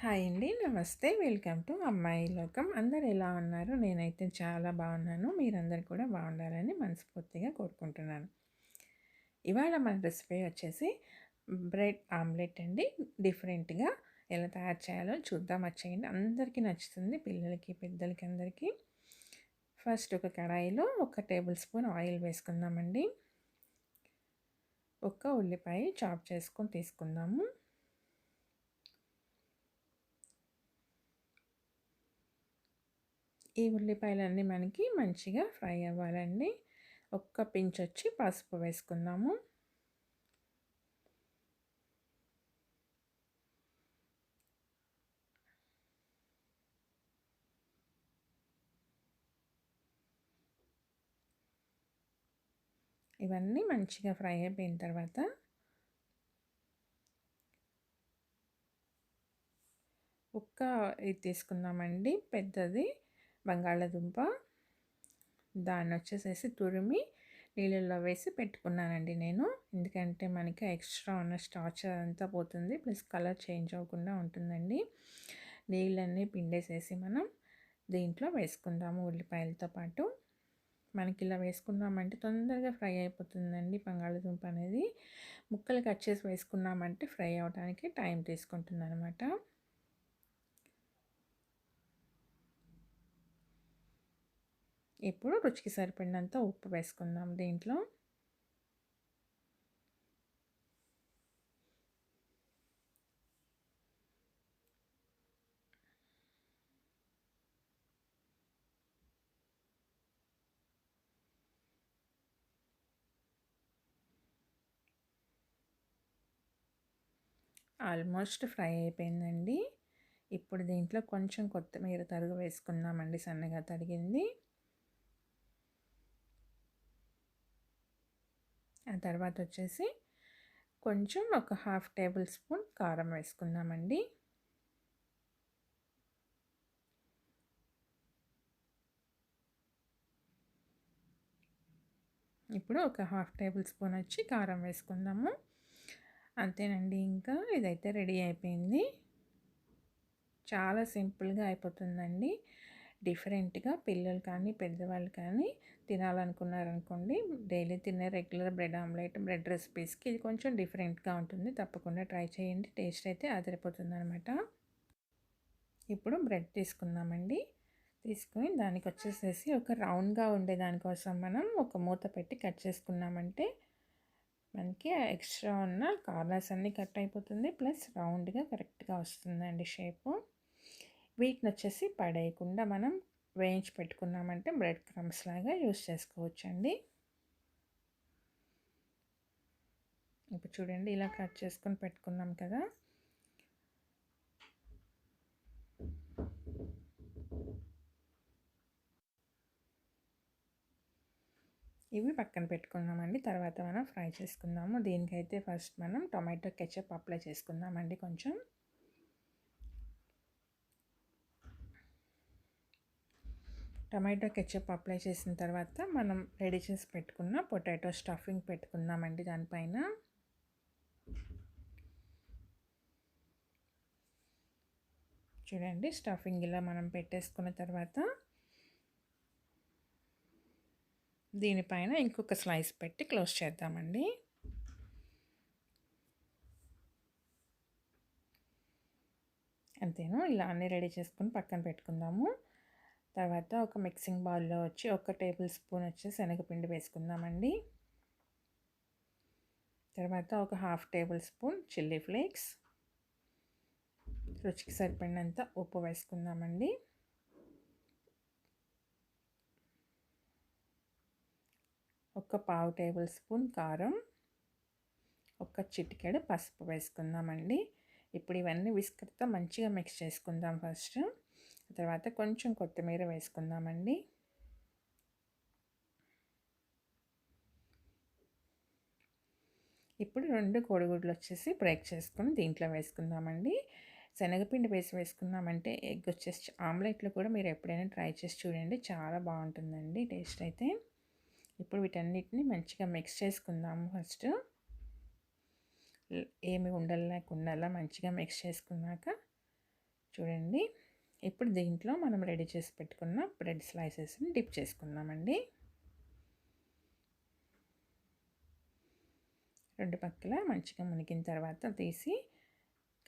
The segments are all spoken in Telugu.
హాయ్ అండి. నమస్తే. వెల్కమ్ టు అమ్మాయి లోకం. అందరూ ఎలా ఉన్నారు? నేనైతే చాలా బాగున్నాను. మీరందరూ కూడా బాగుండాలని మనస్ఫూర్తిగా కోరుకుంటున్నాను. ఇవాళ మన రెసిపీ వచ్చేసి బ్రెడ్ ఆమ్లెట్ అండి. డిఫరెంట్‌గా ఎలా తయారు చేయాలో చూద్దాం వచ్చేయండి. అందరికీ నచ్చుతుంది. పిల్లలకి, పెద్దలకి అందరికీ. ఫస్ట్ ఒక కడాయిలో 1 టేబుల్ స్పూన్ ఆయిల్ వేసుకుందామండి. ఒక ఉల్లిపాయ చాప్ చేసుకొని తీసుకుందాము. ఈ ఉల్లిపాయలన్నీ మనకి మంచిగా ఫ్రై అవ్వాలండి. ఒక్క పించ్ వచ్చి పసుపు వేసుకుందాము. ఇవన్నీ మంచిగా ఫ్రై అయిపోయిన తర్వాత ఇది తీసుకుందామండి, పెద్దది బంగాళాదుంప. దాన్ని వచ్చేసేసి తురిమి నీళ్ళల్లో వేసి పెట్టుకున్నానండి నేను. ఎందుకంటే మనకి ఎక్స్ట్రా ఉన్న స్టార్చ్ అంతా పోతుంది, ప్లస్ కలర్ చేంజ్ అవ్వకుండా ఉంటుందండి. నీళ్ళన్నీ పిండేసేసి మనం దీంట్లో వేసుకుందాము ఉల్లిపాయలతో పాటు. మనకి ఇలా వేసుకున్నామంటే తొందరగా ఫ్రై అయిపోతుందండి బంగాళాదుంప అనేది. ముక్కలు కట్ చేసి వేసుకున్నామంటే ఫ్రై అవడానికి టైం తీసుకుంటుంది అనమాట. ఇప్పుడు రుచికి సరిపడినంత ఉప్పు వేసుకుందాం దీంట్లో. ఆల్మోస్ట్ ఫ్రై అయిపోయిందండి. ఇప్పుడు దీంట్లో కొంచెం కొత్తిమీర తరుగు వేసుకుందామండి, సన్నగా తరిగింది. ఆ తర్వాత వచ్చేసి కొంచెం ఒక 1/2 టేబుల్ స్పూన్ కారం వేసుకుందామండి. ఇప్పుడు ఒక 1/2 టేబుల్ స్పూన్ వచ్చి కారం వేసుకుందాము. అంతేనండి, ఇంకా ఇదైతే రెడీ అయిపోయింది. చాలా సింపుల్గా అయిపోతుందండి. డిఫరెంట్గా పిల్లలు కానీ పెద్దవాళ్ళు కానీ తినాలనుకున్నారనుకోండి, డైలీ తినే రెగ్యులర్ బ్రెడ్ ఆమ్లెట్, బ్రెడ్ రెసిపీస్కి ఇది కొంచెం డిఫరెంట్గా ఉంటుంది. తప్పకుండా ట్రై చేయండి. టేస్ట్ అయితే అదిరిపోతుంది అనమాట. ఇప్పుడు బ్రెడ్ తీసుకుందామండి. తీసుకొని దానికి వచ్చేసేసి ఒక రౌండ్గా ఉండే దానికోసం మనం ఒక మూత పెట్టి కట్ చేసుకున్నామంటే మనకి ఎక్స్ట్రా ఉన్న కార్నర్స్ అన్నీ కట్ అయిపోతుంది, ప్లస్ రౌండ్గా కరెక్ట్గా వస్తుందండి షేపు. వీటిని వచ్చేసి పడేయకుండా మనం వేయించి పెట్టుకున్నామంటే బ్రెడ్ క్రమ్స్ లాగా యూస్ చేసుకోవచ్చండి. ఇప్పుడు చూడండి, ఇలా కట్ చేసుకొని పెట్టుకున్నాం కదా. ఇవి పక్కన పెట్టుకున్నామండి. తర్వాత మనం ఫ్రై చేసుకుందాము. దీనికైతే ఫస్ట్ మనం టొమాటో కెచప్ అప్లై చేసుకుందామండి. కొంచెం టమాటో కెచప్ అప్లై చేసిన తర్వాత మనం రెడీ చేసి పెట్టుకున్న పొటాటో స్టఫింగ్ పెట్టుకుందామండి దానిపైన. చూడండి, స్టఫింగ్ ఇలా మనం పెట్టేసుకున్న తర్వాత దీనిపైన ఇంకొక స్లైస్ పెట్టి క్లోజ్ చేద్దామండి. అంతేను, ఇలా అన్నీ రెడీ చేసుకుని పక్కన పెట్టుకుందాము. తర్వాత ఒక మిక్సింగ్ బౌల్లో వచ్చి 1 టేబుల్ స్పూన్ వచ్చి శనగపిండి వేసుకుందామండి. తర్వాత ఒక 1/2 టేబుల్ స్పూన్ చిల్లీ ఫ్లేక్స్, రుచికి సరిపడినంత ఉప్పు వేసుకుందామండి. ఒక 1/2 టేబుల్ స్పూన్ కారం, ఒక చిటికెడు పసుపు వేసుకుందామండి. ఇప్పుడు ఇవన్నీ విస్కర్తో మంచిగా మిక్స్ చేసుకుందాం ఫస్ట్. తర్వాత కొంచెం కొత్తిమీర వేసుకుందామండి. ఇప్పుడు 2 కోడిగుడ్లు వచ్చేసి బ్రేక్ చేసుకొని దీంట్లో వేసుకుందామండి. శనగపిండి వేసుకున్నామంటే ఎగ్ వచ్చేసి ఆమ్లెట్లు కూడా మీరు ఎప్పుడైనా ట్రై చేసి చూడండి, చాలా బాగుంటుందండి టేస్ట్ అయితే. ఇప్పుడు వీటన్నిటిని మంచిగా మిక్స్ చేసుకుందాము. ఫస్ట్ ఏమి ఉండలు లేకుండా మంచిగా మిక్స్ చేసుకున్నాక చూడండి. ఇప్పుడు దీంట్లో మనం రెడీ చేసి పెట్టుకున్న బ్రెడ్ స్లైసెస్ని డిప్ చేసుకుందామండి. రెండు పక్కల మంచిగా మునిగిన తర్వాత తీసి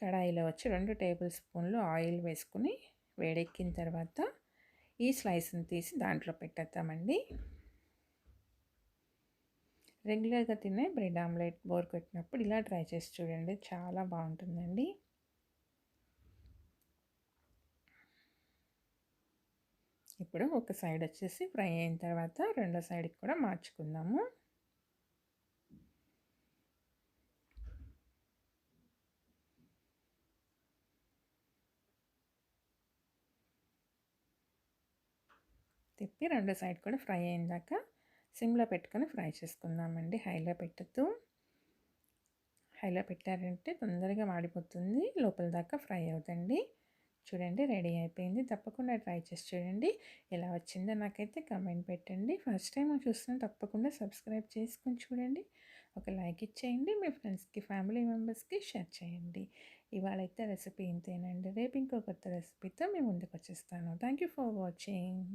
కడాయిలో వచ్చి 2 టేబుల్ స్పూన్లు ఆయిల్ వేసుకుని వేడెక్కిన తర్వాత ఈ స్లైస్ని తీసి దాంట్లో పెట్టేద్దామండి. రెగ్యులర్గా తినే బ్రెడ్ ఆమ్లెట్ బోర్ కొట్టినప్పుడు ఇలా ట్రై చేసి చూడండి, చాలా బాగుంటుందండి. ఇప్పుడు ఒక సైడ్ వచ్చేసి ఫ్రై అయిన తర్వాత రెండో సైడ్కి కూడా మార్చుకుందాము. తిప్పి రెండో సైడ్ కూడా ఫ్రై అయిన దాకా సిమ్లో పెట్టుకొని ఫ్రై చేసుకుందామండి. హైలో పెట్టద్దు. హైలో పెట్టారంటే తొందరగా మాడిపోతుంది, లోపల దాకా ఫ్రై అవుతుంది. చూడండి, రెడీ అయిపోయింది. తప్పకుండా ట్రై చేసి చూడండి. ఎలా వచ్చిందో నాకైతే కమెంట్ పెట్టండి. ఫస్ట్ టైం చూస్తున్న తప్పకుండా సబ్స్క్రైబ్ చేసుకొని చూడండి. ఒక లైక్ ఇచ్చేయండి. మీ ఫ్రెండ్స్కి, ఫ్యామిలీ మెంబర్స్కి షేర్ చేయండి. ఇవాళైతే రెసిపీ ఇంతేనండి. రేపు ఇంకో కొత్త రెసిపీతో మీ ముందుకు వచ్చేస్తాను. Thank you for watching.